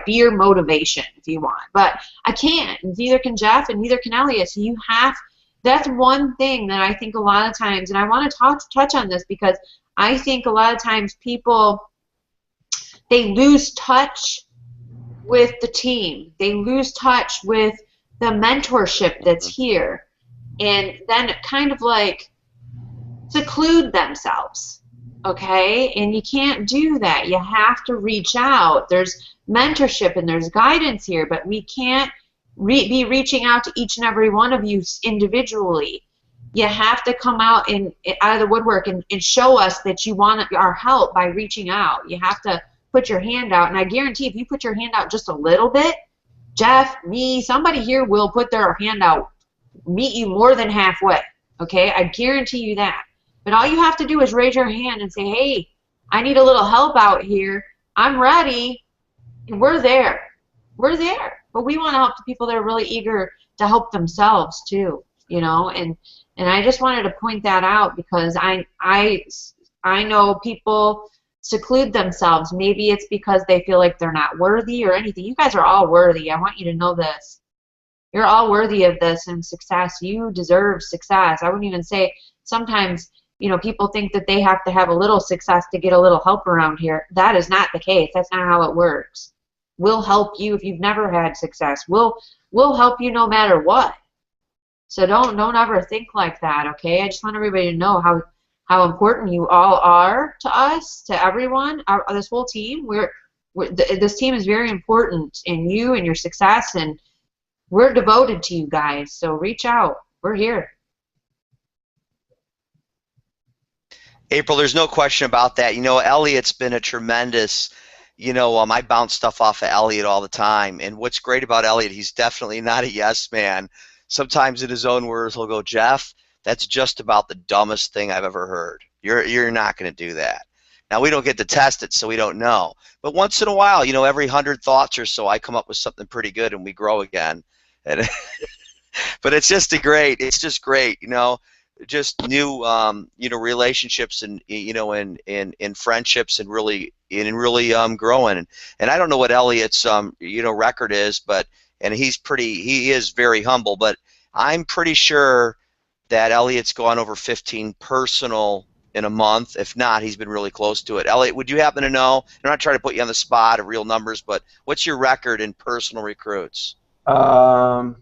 be your motivation if you want. But I can't. Neither can Jeff, and neither can Elliot. So you have. That's one thing that I think a lot of times, and I want to touch on this, because I think a lot of times people, they lose touch with the team. They lose touch with the mentorship that's here, and then kind of seclude themselves, okay? And you can't do that. You have to reach out. There's mentorship and there's guidance here, but we can't be reaching out to each and every one of you individually. You have to come out out of the woodwork and show us that you want our help by reaching out. You have to put your hand out, and I guarantee if you put your hand out just a little bit, Jeff, me, somebody here will put their hand out, meet you more than halfway, okay? I guarantee you that. But all you have to do is raise your hand and say, hey, I need a little help out here. I'm ready, and we're there. We're there. But we want to help the people that are really eager to help themselves too, and I just wanted to point that out, because I know people seclude themselves. Maybe it's because they feel like they're not worthy or anything. You guys are all worthy. I want you to know this. You're all worthy of this and success. You deserve success. I wouldn't even say sometimes, people think that they have to have a little success to get a little help around here. That is not the case. That's not how it works. We'll help you if you've never had success. We'll help you no matter what. So don't ever think like that, okay? I just want everybody to know how important you all are to us, to everyone, this whole team. This team is very important in you and your success, and we're devoted to you guys. So reach out. We're here. April, there's no question about that. Elliot's been a tremendous, I bounce stuff off of Elliot all the time. And what's great about Elliot, he's definitely not a yes man. Sometimes in his own words, he'll go, Jeff, that's just about the dumbest thing I've ever heard. You're not going to do that. Now, we don't get to test it, so we don't know. But once in a while, every 100 thoughts or so, I come up with something pretty good and we grow again. And but it's just great. It's just great, just new, relationships and, and friendships and really growing. And I don't know what Elliot's, record is, and he is very humble, but I'm pretty sure that Elliot's gone over 15 personal in a month. If not, he's been really close to it. Elliot, would you happen to know? I'm not trying to put you on the spot of real numbers, but what's your record in personal recruits? I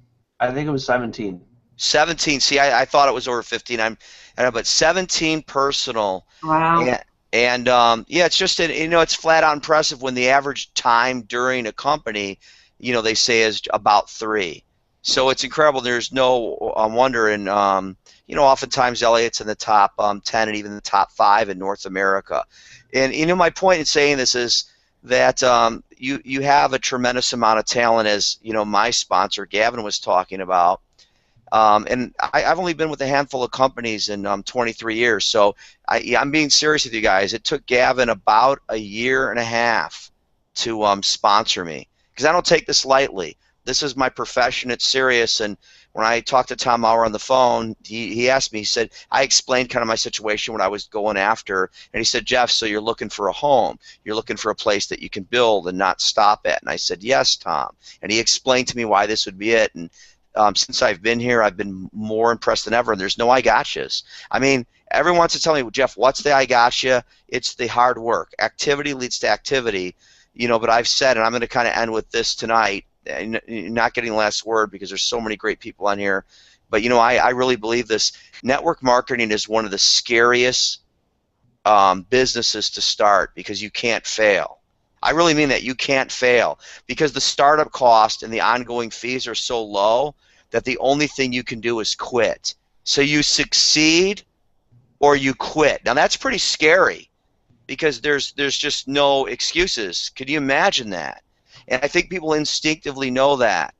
think it was 17. 17. See, I thought it was over 15. But 17 personal. Wow. And yeah, it's just it's flat out impressive when the average time during a company, they say is about 3. So it's incredible. There's no wonder, and oftentimes Elliot's in the top 10 and even the top 5 in North America. And my point in saying this is that you have a tremendous amount of talent, as my sponsor Gavin was talking about. And I've only been with a handful of companies in 23 years, so I'm being serious with you guys. It took Gavin about a year and a half to sponsor me, because I don't take this lightly. This is my profession. It's serious. And when I talked to Tom Maurer on the phone, he asked me, he said, I explained kind of my situation, what I was going after, and he said, Jeff, so you're looking for a home. You're looking for a place that you can build and not stop at. And I said, yes, Tom. And he explained to me why this would be it. And since I've been here, I've been more impressed than ever, and there's no I gotchas. I mean, everyone wants to tell me, Jeff, what's the I gotcha? It's the hard work. Activity leads to activity, but I've said, and I'm going to kind of end with this tonight, and not getting the last word because there's so many great people on here, but I really believe this. Network marketing is one of the scariest businesses to start, because you can't fail. I really mean that. You can't fail, because the startup cost and the ongoing fees are so low that the only thing you can do is quit. So you succeed or you quit. Now that's pretty scary, because there's just no excuses. Could you imagine that? And I think people instinctively know that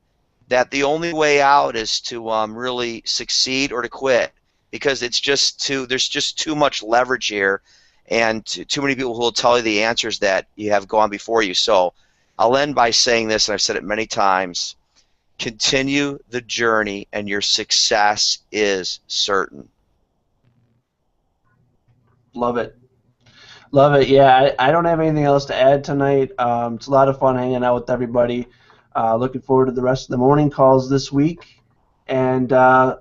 the only way out is to really succeed or to quit, because there's just too much leverage here, and too many people who will tell you the answers that you have gone before you. So I'll end by saying this, and I've said it many times: continue the journey, and your success is certain. Love it. Love it. Yeah, I don't have anything else to add tonight. It's a lot of fun hanging out with everybody. Looking forward to the rest of the morning calls this week, and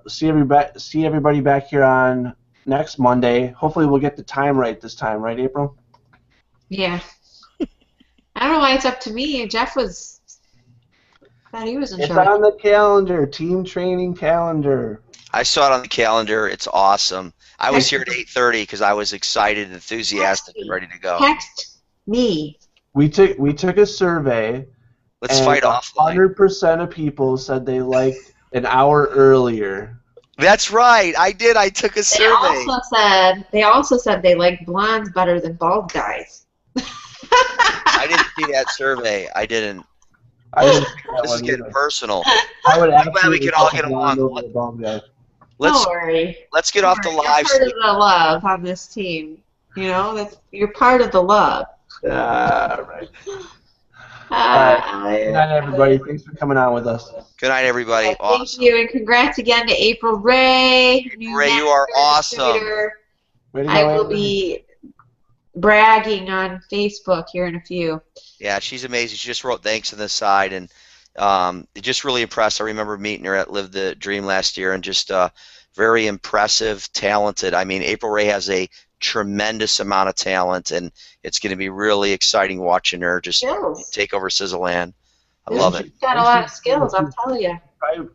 see everybody back here on next Monday. Hopefully we'll get the time right this time, right, April? Yeah. I don't know why it's up to me. Jeff thought he was in It's charge. on the calendar, team training calendar. I saw it on the calendar. It's awesome. I was here at 8:30 because I was excited, enthusiastic, and ready to go. Text me. We took a survey. Let's and fight offline. 100% of people said they liked an hour earlier. That's right. I did. I took a survey. They also said they like blondes better than bald guys. I didn't see that survey. I didn't. This is getting personal. I would I'm glad we can all get along. Don't worry. Let's get off the live. You're part of the love on this team. You're part of the love. Right. Good night, everybody. Thanks for coming on with us. Good night, everybody. Thank you, and congrats again to April Ray. Ray, you are awesome. Way to go, I will April. be bragging on Facebook here in a few. Yeah, she's amazing. She just wrote thanks on the side, and just really impressed. I remember meeting her at Live the Dream last year, and just very impressive, talented. I mean, April Ray has a tremendous amount of talent, and it's going to be really exciting watching her just Skills. take over Sizzleland. I Yeah, love it. she's got a lot of skills, I'll tell you.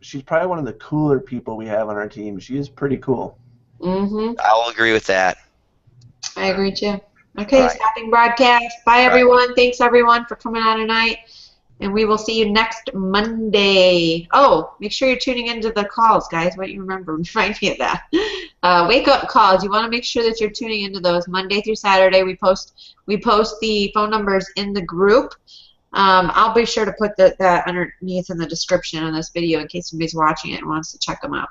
She's probably one of the cooler people we have on our team. She is pretty cool. Mm-hmm. I'll agree with that. I agree too. Okay, Right. stopping broadcast. Bye, everyone. Thanks, everyone, for coming on tonight. And we will see you next Monday. Oh, make sure you're tuning into the calls, guys. What do you remember? Remind me of that. Wake up calls. You want to make sure that you're tuning into those Monday through Saturday. We post the phone numbers in the group. I'll be sure to put that underneath in the description of this video in case somebody's watching it and wants to check them out.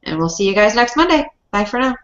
And we'll see you guys next Monday. Bye for now.